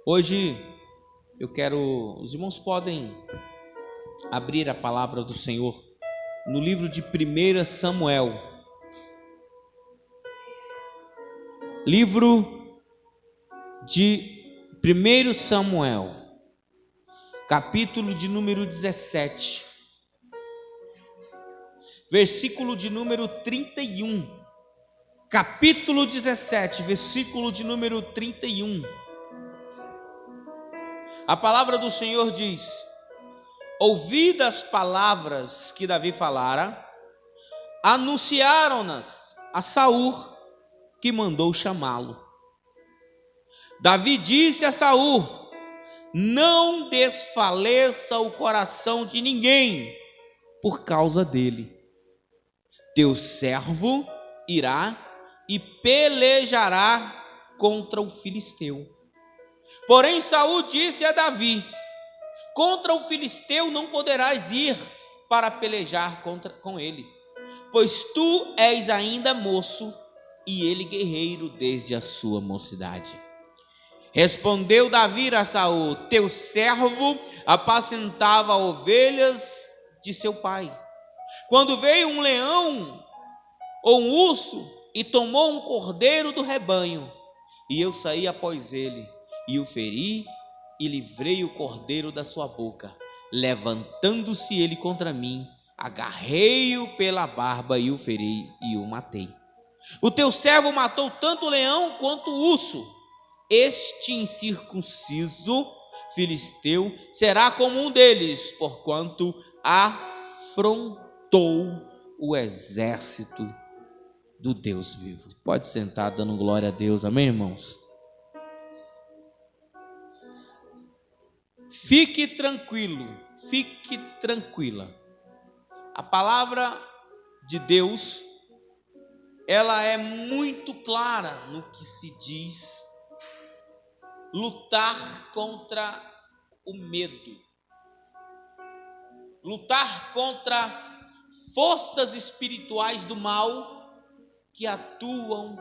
Hoje os irmãos podem abrir a palavra do Senhor no livro de 1 Samuel. Livro de 1 Samuel, capítulo de número 17, versículo de número 31. Capítulo 17, versículo de número 31. A palavra do Senhor diz: ouvidas as palavras que Davi falara, anunciaram-nas a Saul, que mandou chamá-lo. Davi disse a Saul: não desfaleça o coração de ninguém por causa dele. Teu servo irá e pelejará contra o filisteu. Porém Saul disse a Davi: contra o filisteu não poderás ir para pelejar com ele, pois tu és ainda moço e ele guerreiro desde a sua mocidade. Respondeu Davi a Saul: teu servo apacentava ovelhas de seu pai, quando veio um leão ou um urso e tomou um cordeiro do rebanho, e eu saí após ele, e o feri, e livrei o cordeiro da sua boca. Levantando-se ele contra mim, agarrei-o pela barba e o feri e o matei. O teu servo matou tanto o leão quanto o urso. Este incircunciso filisteu será como um deles, porquanto afrontou o exército do Deus vivo. Pode sentar dando glória a Deus, amém, irmãos? Fique tranquilo, fique tranquila. A palavra de Deus, ela é muito clara no que se diz lutar contra o medo, lutar contra forças espirituais do mal que atuam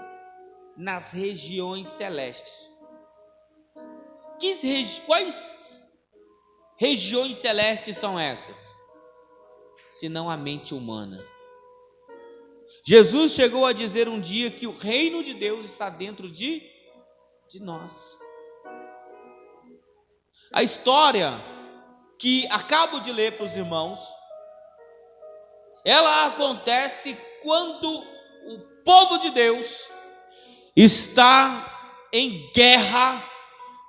nas regiões celestes. Quais regiões celestes são essas? Senão a mente humana. Jesus chegou a dizer um dia que o reino de Deus está dentro de nós. A história que acabo de ler para os irmãos, ela acontece quando o povo de Deus está em guerra.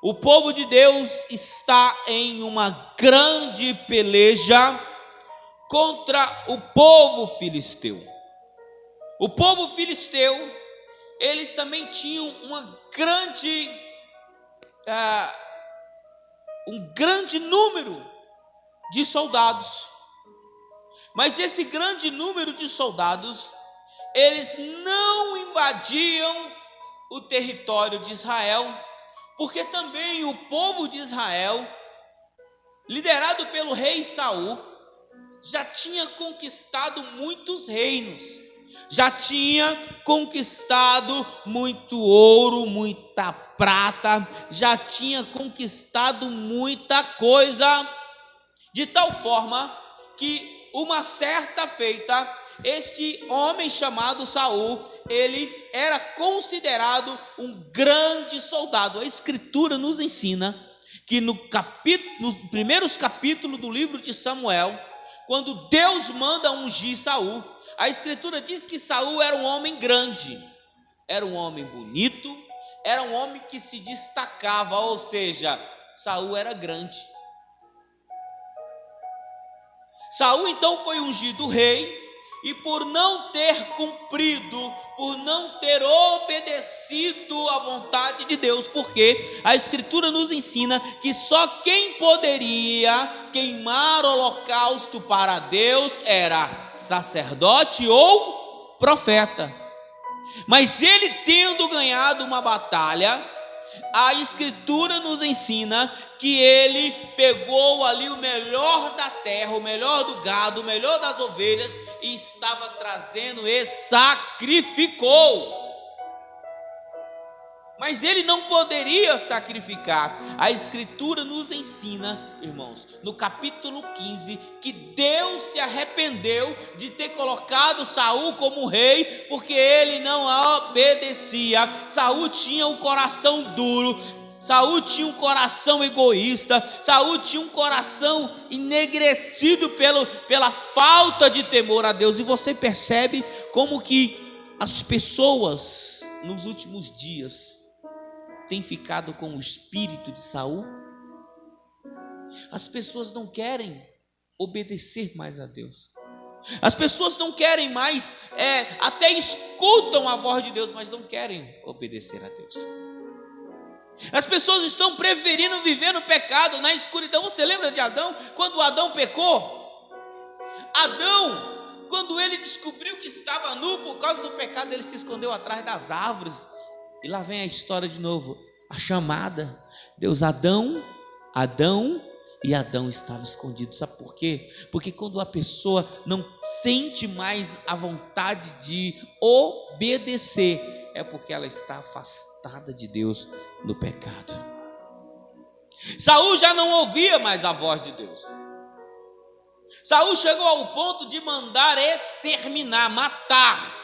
O povo de Deus está em uma grande peleja contra o povo filisteu. O povo filisteu, eles também tinham um grande número de soldados. Mas esse grande número de soldados, eles não invadiam o território de Israel, porque também o povo de Israel, liderado pelo rei Saul, já tinha conquistado muitos reinos, já tinha conquistado muito ouro, muita prata, já tinha conquistado muita coisa, de tal forma que uma certa feita, este homem chamado Saul, ele era considerado um grande soldado. A Escritura nos ensina que nos primeiros capítulos do livro de Samuel, quando Deus manda ungir Saul, a Escritura diz que Saul era um homem grande, era um homem bonito, era um homem que se destacava, ou seja, Saul era grande. Saul então foi ungido rei, e por não ter cumprido, por não ter obedecido à vontade de Deus, porque a Escritura nos ensina que só quem poderia queimar holocausto para Deus era sacerdote ou profeta. Mas ele, tendo ganhado uma batalha, a Escritura nos ensina que ele pegou ali o melhor da terra, o melhor do gado, o melhor das ovelhas, e estava trazendo e sacrificou. mas ele não poderia sacrificar. A Escritura nos ensina, irmãos, no capítulo 15, que Deus se arrependeu de ter colocado Saul como rei, porque ele não obedecia. Saul tinha um coração duro, Saul tinha um coração egoísta, Saul tinha um coração enegrecido pela falta de temor a Deus. E você percebe como que as pessoas nos últimos dias têm ficado com o espírito de Saul? As pessoas não querem obedecer mais a Deus. As pessoas não querem mais, até escutam a voz de Deus, mas não querem obedecer a Deus. As pessoas estão preferindo viver no pecado, na escuridão. Você lembra de Adão? Quando Adão pecou, Adão, quando ele descobriu que estava nu por causa do pecado, ele se escondeu atrás das árvores. E lá vem a história de novo, a chamada. Deus, Adão, e Adão estava escondido. Sabe por quê? Porque quando a pessoa não sente mais a vontade de obedecer, é porque ela está afastada de Deus no pecado. Saul já não ouvia mais a voz de Deus. Saul chegou ao ponto de mandar exterminar, matar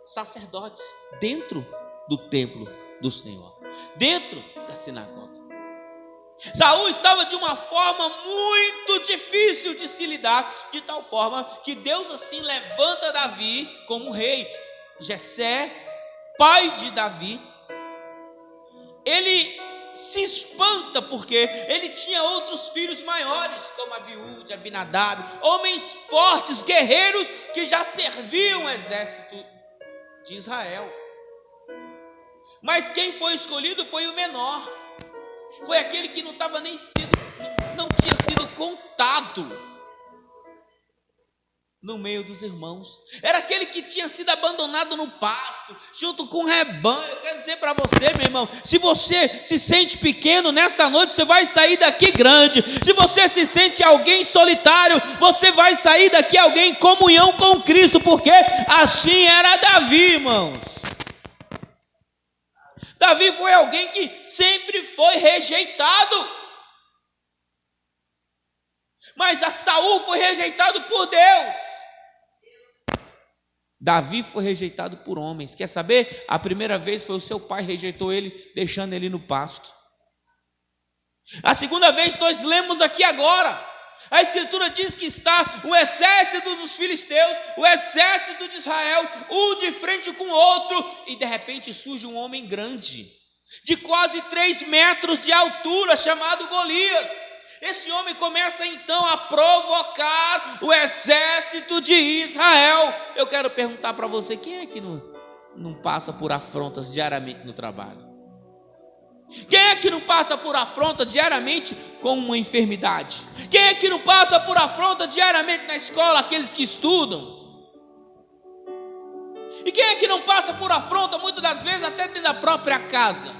sacerdotes dentro do templo do Senhor, dentro da sinagoga. Saul estava de uma forma muito difícil de se lidar, de tal forma que Deus assim levanta Davi como rei. Jessé, pai de Davi, ele se espanta porque ele tinha outros filhos maiores, como Abiúde, Abinadab, homens fortes, guerreiros que já serviam o exército de Israel. Mas quem foi escolhido foi o menor, foi aquele que não tinha sido contado no meio dos irmãos. Era aquele que tinha sido abandonado no pasto, junto com o rebanho. Eu quero dizer para você, meu irmão, se você se sente pequeno nessa noite, você vai sair daqui grande. Se você se sente alguém solitário, você vai sair daqui alguém em comunhão com Cristo, porque assim era Davi, irmãos. Davi foi alguém que sempre foi rejeitado, mas a Saul foi rejeitado por Deus. Davi foi rejeitado por homens. Quer saber? A primeira vez foi o seu pai rejeitou ele, deixando ele no pasto. A segunda vez nós lemos aqui agora. A Escritura diz que está o exército dos filisteus, o exército de Israel, um de frente com o outro, e de repente surge um homem grande, de quase 3 metros de altura, chamado Golias. Esse homem começa então a provocar o exército de Israel. Eu quero perguntar para você, quem é que não passa por afrontas diariamente no trabalho? Quem é que não passa por afronta diariamente com uma enfermidade? Quem é que não passa por afronta diariamente na escola, aqueles que estudam? E quem é que não passa por afronta muitas das vezes até dentro da própria casa?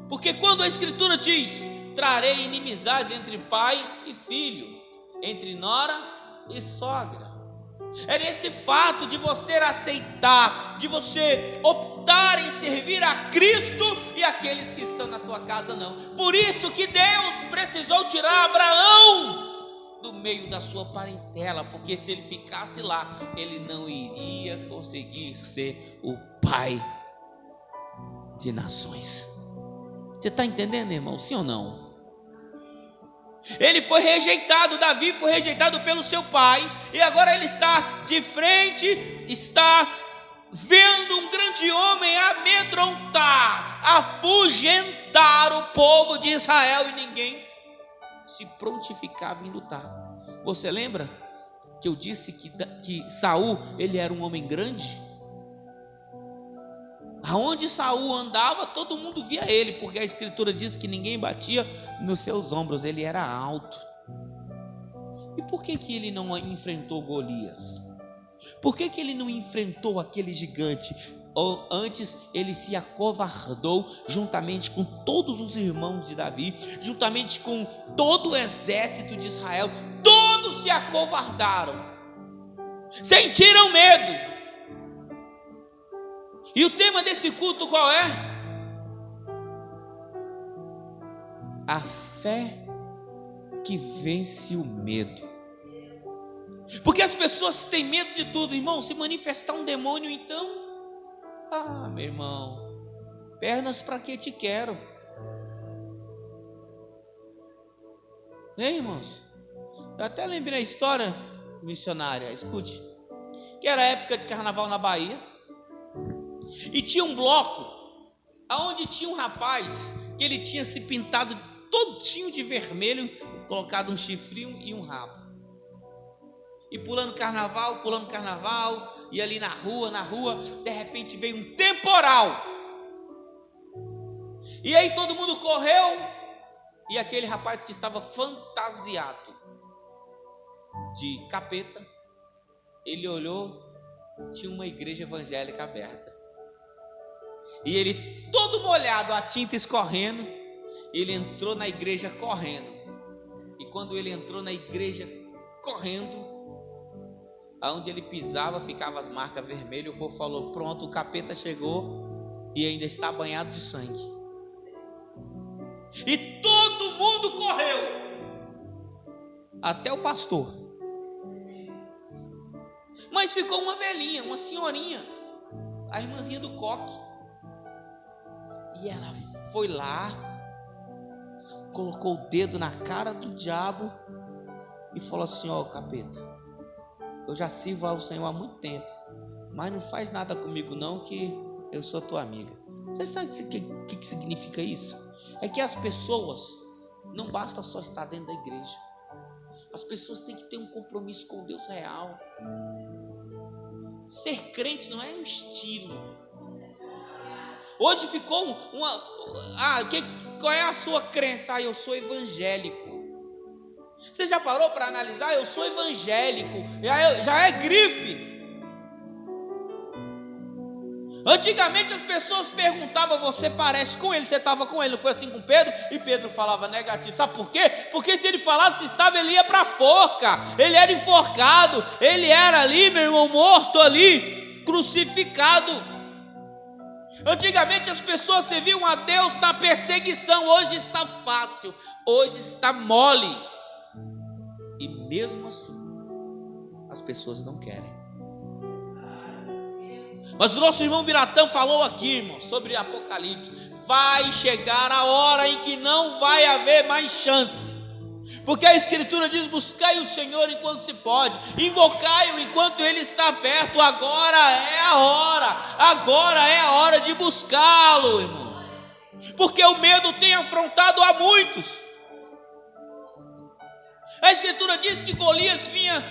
Porque quando a Escritura diz: trarei inimizade entre pai e filho, entre nora e sogra. É nesse fato de você aceitar, de você optar em servir a Cristo e aqueles que estão na tua casa não. Por isso que Deus precisou tirar Abraão do meio da sua parentela, porque se ele ficasse lá, ele não iria conseguir ser o pai de nações. Você está entendendo, irmão? Sim ou não? Ele foi rejeitado, Davi foi rejeitado pelo seu pai, e agora ele está de frente, está vendo um grande homem amedrontar, afugentar o povo de Israel, e ninguém se prontificava em lutar. Você lembra que eu disse que Saul, ele era um homem grande? Aonde Saul andava, todo mundo via ele, porque a Escritura diz que ninguém batia nos seus ombros, ele era alto. E por que ele não enfrentou Golias? Por que ele não enfrentou aquele gigante? Ou antes ele se acovardou juntamente com todos os irmãos de Davi, juntamente com todo o exército de Israel, todos se acovardaram, sentiram medo. E o tema desse culto qual é? a fé que vence o medo. Porque as pessoas têm medo de tudo, irmão. Se manifestar um demônio, então, meu irmão, pernas para que te quero? Hein, irmãos? Eu até lembrei a história missionária, escute, que era a época de carnaval na Bahia, e tinha um bloco aonde tinha um rapaz que ele tinha se pintado todinho de vermelho, colocado um chifrinho e um rabo, e pulando carnaval, e ali na rua, de repente veio um temporal, e aí todo mundo correu, e aquele rapaz que estava fantasiado de capeta, ele olhou, tinha uma igreja evangélica aberta, e ele todo molhado, a tinta escorrendo, ele entrou na igreja correndo, e quando ele entrou na igreja correndo, aonde ele pisava ficava as marcas vermelhas, o povo falou, pronto, o capeta chegou, e ainda está banhado de sangue, e todo mundo correu, até o pastor, mas ficou uma velhinha, uma senhorinha, a irmãzinha do coque, e ela foi lá, colocou o dedo na cara do diabo e falou assim, ó, capeta, eu já sirvo ao Senhor há muito tempo, mas não faz nada comigo não, que eu sou tua amiga. Você sabe o que significa isso? É que as pessoas, não basta só estar dentro da igreja, as pessoas têm que ter um compromisso com Deus real. Ser crente não é um estilo. Hoje ficou qual é a sua crença? Eu sou evangélico. Você já parou para analisar? Eu sou evangélico, já é grife. Antigamente as pessoas perguntavam, você parece com ele, você estava com ele, não foi assim com Pedro? E Pedro falava negativo, sabe por quê? Porque se ele falasse estava, ele ia para a forca, ele era enforcado, ele era ali, meu irmão, morto ali, crucificado. Antigamente as pessoas serviam a Deus na perseguição, hoje está fácil, hoje está mole, e mesmo assim as pessoas não querem. Mas o nosso irmão Biratã falou aqui, irmão, sobre Apocalipse, vai chegar a hora em que não vai haver mais chance, porque a Escritura diz, buscai o Senhor enquanto se pode, invocai-o enquanto Ele está perto, agora é a hora de buscá-lo, irmão, porque o medo tem afrontado a muitos. A Escritura diz que Golias vinha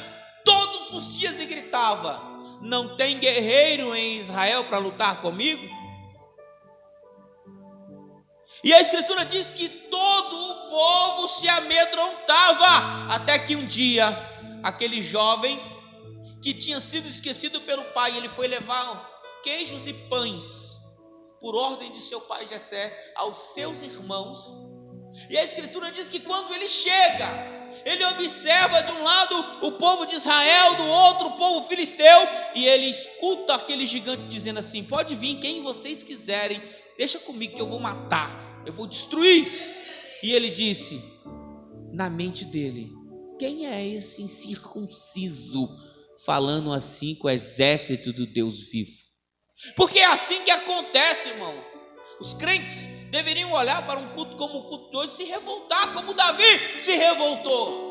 todos os dias e gritava, não tem guerreiro em Israel para lutar comigo? E a Escritura diz que todo o povo se amedrontava, até que um dia, aquele jovem que tinha sido esquecido pelo pai, ele foi levar queijos e pães, por ordem de seu pai Jessé, aos seus irmãos, e a Escritura diz que quando ele chega, ele observa de um lado o povo de Israel, do outro o povo filisteu, e ele escuta aquele gigante dizendo assim, pode vir quem vocês quiserem, deixa comigo que eu vou matar, eu vou destruir. E ele disse, na mente dele, quem é esse incircunciso falando assim com o exército do Deus vivo? Porque é assim que acontece, irmão. Os crentes deveriam olhar para um culto como o culto de hoje e se revoltar, como Davi se revoltou.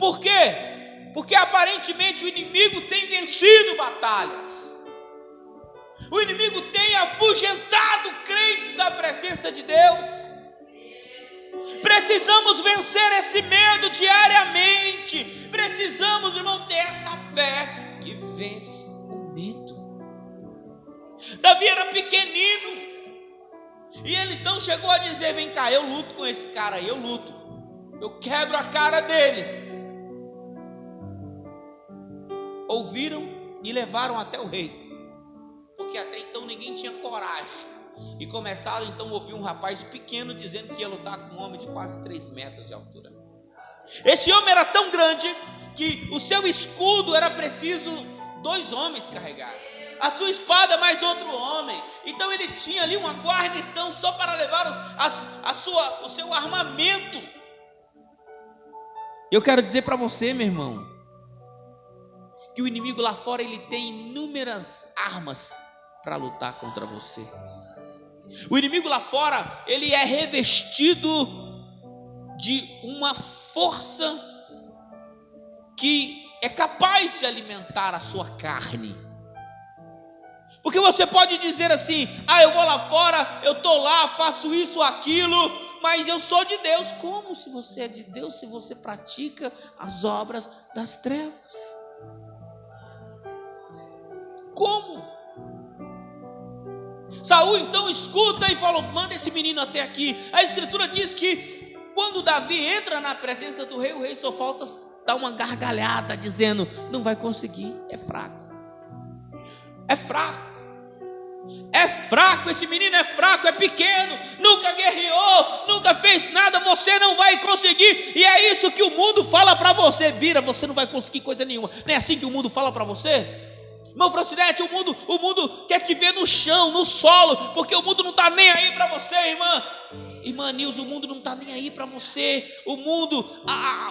Por quê? Porque aparentemente o inimigo tem vencido batalhas, o inimigo tem afugentado crentes da presença de Deus. Precisamos vencer esse medo diariamente, precisamos, irmão, ter essa fé que vence o medo. Davi era pequenino, e ele então chegou a dizer, vem cá, eu luto com esse cara aí, eu quebro a cara dele. Ouviram e levaram até o rei, porque até então ninguém tinha coragem, e começaram então a ouvir um rapaz pequeno dizendo que ia lutar com um homem de quase 3 metros de altura. Esse homem era tão grande que o seu escudo era preciso 2 homens carregarem. a sua espada mais outro homem. Então ele tinha ali uma guarnição só para levar o seu armamento. Eu quero dizer para você, meu irmão, que o inimigo lá fora ele tem inúmeras armas para lutar contra você. O inimigo lá fora ele é revestido de uma força que é capaz de alimentar a sua carne. Porque você pode dizer assim: eu vou lá fora, eu estou lá, faço isso, aquilo, mas eu sou de Deus. Como se você é de Deus, se você pratica as obras das trevas? Como? Saul então escuta e falou: manda esse menino até aqui. A escritura diz que quando Davi entra na presença do rei, o rei só falta dar uma gargalhada, dizendo: não vai conseguir, é fraco. É fraco. É fraco, esse menino é fraco, é pequeno, nunca guerreou, nunca fez nada, você não vai conseguir. E é isso que o mundo fala para você: Bira, você não vai conseguir coisa nenhuma. Não é assim que o mundo fala para você? Irmão Francinete, o mundo quer te ver no chão, no solo, porque o mundo não está nem aí para você, irmã. Irmã Nilza, o mundo não está nem aí para você. O mundo,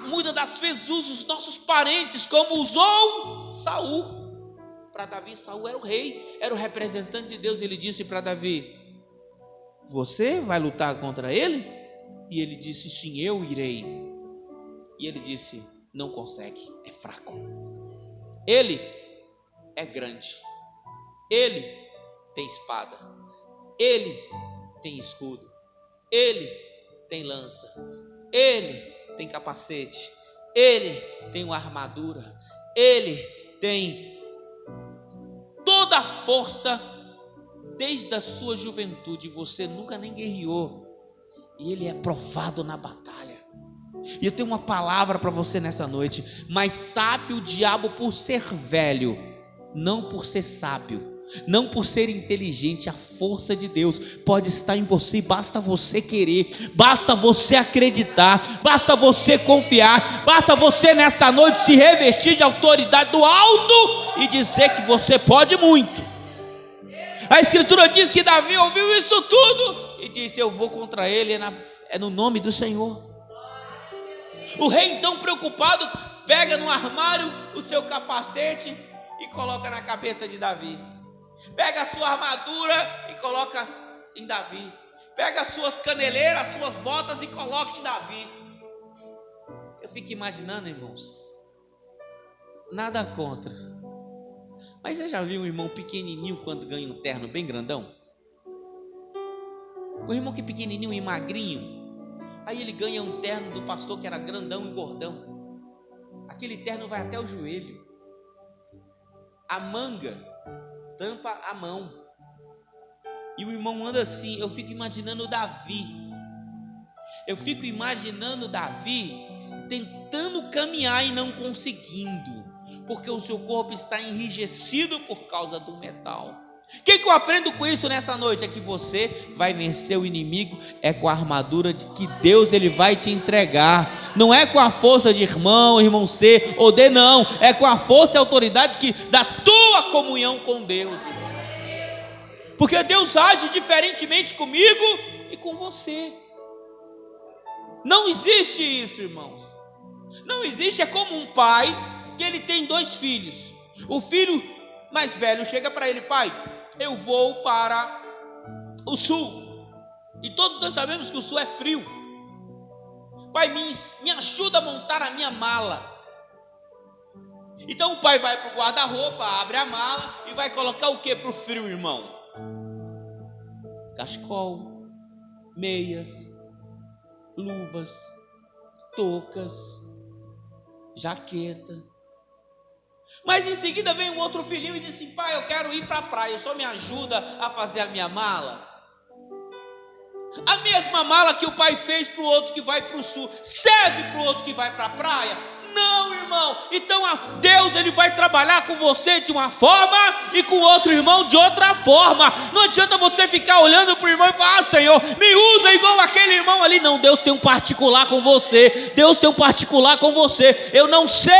muitas das vezes, usa os nossos parentes, como usou Saul. Para Davi, Saul era o rei, era o representante de Deus. Ele disse para Davi: você vai lutar contra ele? E ele disse: sim, eu irei. E ele disse: não consegue, é fraco. Ele é grande, ele tem espada, ele tem escudo, ele tem lança, ele tem capacete, ele tem uma armadura, ele tem toda a força. Desde a sua juventude você nunca nem guerreou, e ele é provado na batalha. E eu tenho uma palavra para você nessa noite: mas sabe o diabo por ser velho, não por ser sábio, não por ser inteligente. A força de Deus pode estar em você, basta você querer, basta você acreditar, basta você confiar, basta você nessa noite se revestir de autoridade do alto e dizer que você pode muito. A escritura diz que Davi ouviu isso tudo e disse: eu vou contra ele, é no nome do Senhor. O rei então, preocupado, pega no armário o seu capacete e coloca na cabeça de Davi. Pega a sua armadura e coloca em Davi. Pega as suas caneleiras, as suas botas e coloca em Davi. Eu fico imaginando, irmãos, nada contra, mas você já viu um irmão pequenininho quando ganha um terno bem grandão? O irmão que é pequenininho e magrinho, aí ele ganha um terno do pastor que era grandão e gordão. Aquele terno vai até o joelho. A manga tampa a mão, e o irmão anda assim. Eu fico imaginando Davi, tentando caminhar e não conseguindo, porque o seu corpo está enrijecido por causa do metal. O que eu aprendo com isso nessa noite? É que você vai vencer o inimigo é com a armadura que Deus ele vai te entregar. Não é com a força de irmão C ou D, não. É com a força e autoridade da tua comunhão com Deus. Porque Deus age diferentemente comigo e com você. Não existe isso, irmãos. Não existe. É como um pai que ele tem 2 filhos. O filho mais velho chega para ele: pai, eu vou para o sul, e todos nós sabemos que o sul é frio. Pai, me ajuda a montar a minha mala. Então o pai vai para o guarda-roupa, abre a mala e vai colocar o que para o frio, irmão? Cachecol, meias, luvas, toucas, jaqueta. Mas em seguida vem um outro filhinho e diz assim: pai, eu quero ir para a praia, só me ajuda a fazer a minha mala. A mesma mala que o pai fez para o outro que vai para o sul, serve para o outro que vai para a praia? Não, irmão. Então Deus, ele vai trabalhar com você de uma forma e com outro irmão de outra forma. Não adianta você ficar olhando para o irmão e falar: Senhor, me usa igual aquele irmão ali. Não, Deus tem um particular com você. Deus tem um particular com você. Eu não sei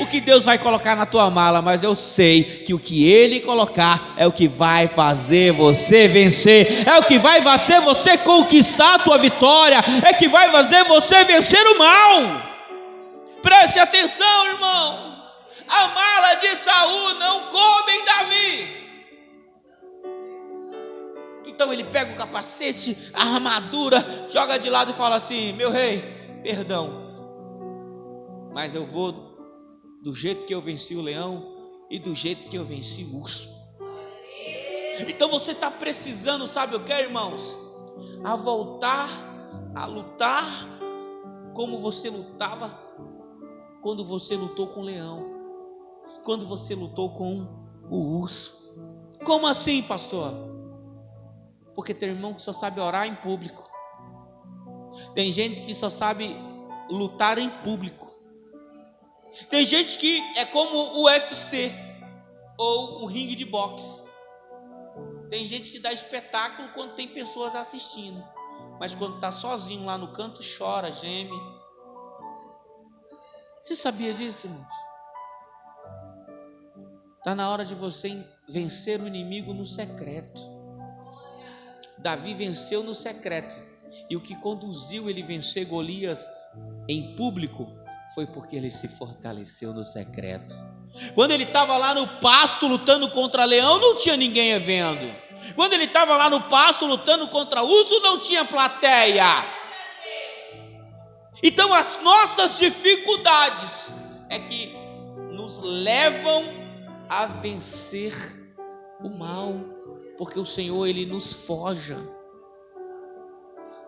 o que Deus vai colocar na tua mala, mas eu sei que o que Ele colocar é o que vai fazer você vencer, é o que vai fazer você conquistar a tua vitória, é que vai fazer você vencer o mal. Preste atenção, irmão. A mala de Saul não coube em Davi. Então ele pega o capacete, a armadura, joga de lado e fala assim: meu rei, perdão, mas eu vou do jeito que eu venci o leão e do jeito que eu venci o urso. Então você está precisando, sabe o que, irmãos? A voltar a lutar como você lutava quando você lutou com o leão, quando você lutou com o urso. Como assim, pastor? Porque tem irmão que só sabe orar em público, tem gente que só sabe lutar em público, tem gente que é como o UFC ou um ringue de boxe. Tem gente que dá espetáculo quando tem pessoas assistindo, mas quando está sozinho lá no canto chora, geme. Você sabia disso, irmãos? Está na hora de você vencer o inimigo no secreto. Davi venceu no secreto, e o que conduziu ele vencer Golias em público foi porque ele se fortaleceu no secreto. Quando ele estava lá no pasto lutando contra leão, não tinha ninguém vendo. Quando ele estava lá no pasto lutando contra urso, não tinha plateia. Então as nossas dificuldades é que nos levam a vencer o mal, porque o Senhor, ele nos forja.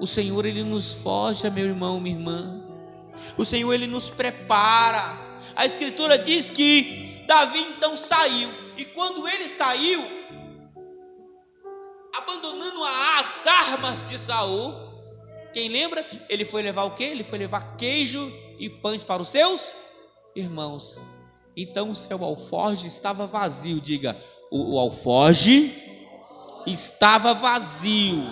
O Senhor, ele nos forja, meu irmão, minha irmã. O Senhor, ele nos prepara. A Escritura diz que Davi então saiu, e quando ele saiu, abandonando as armas de Saul, quem lembra? Ele foi levar o quê? Ele foi levar queijo e pães para os seus irmãos. Então o seu alforje estava vazio. Diga: o alforje estava vazio.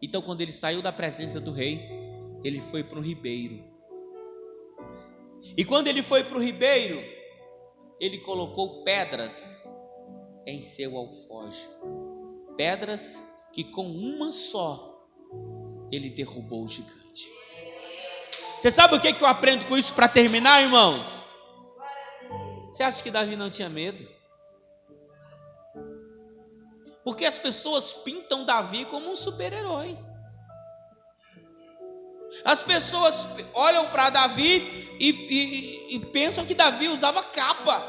Então quando ele saiu da presença do rei, ele foi para um ribeiro. E quando ele foi para o ribeiro, ele colocou pedras em seu alforje, pedras que com uma só ele derrubou o gigante. Você sabe o que eu aprendo com isso para terminar, irmãos? Você acha que Davi não tinha medo? Porque as pessoas pintam Davi como um super-herói. As pessoas olham para Davi e pensam que Davi usava capa.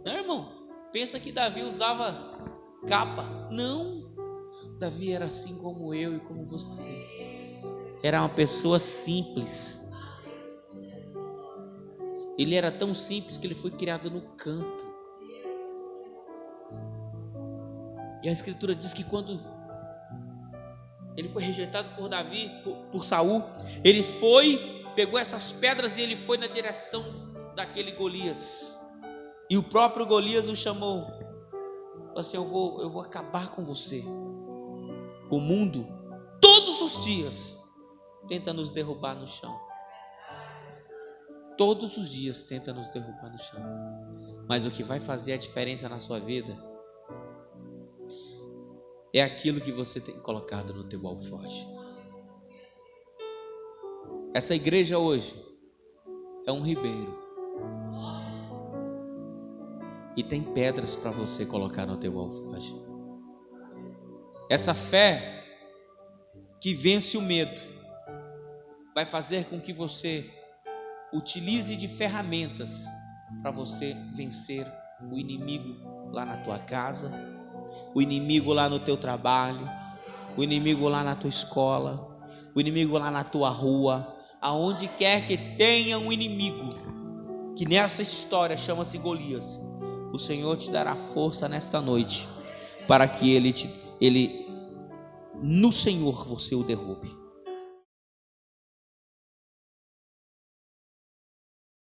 Não, irmão? Pensa que Davi usava capa. Não. Davi era assim como eu e como você. Era uma pessoa simples. Ele era tão simples que ele foi criado no campo. E a Escritura diz que quando ele foi rejeitado por Davi, por Saul, ele foi, pegou essas pedras e ele foi na direção daquele Golias. E o próprio Golias o chamou. Falou assim: eu vou acabar com você. O mundo, todos os dias, tenta nos derrubar no chão. Todos os dias tenta nos derrubar no chão. Mas o que vai fazer a diferença na sua vida é aquilo que você tem colocado no teu alforje. Essa igreja hoje é um ribeiro. E tem pedras para você colocar no teu alforje. Essa fé que vence o medo vai fazer com que você utilize de ferramentas para você vencer o inimigo lá na tua casa, o inimigo lá no teu trabalho, o inimigo lá na tua escola, o inimigo lá na tua rua, aonde quer que tenha um inimigo, que nessa história chama-se Golias. O Senhor te dará força nesta noite para que ele no Senhor você o derrube.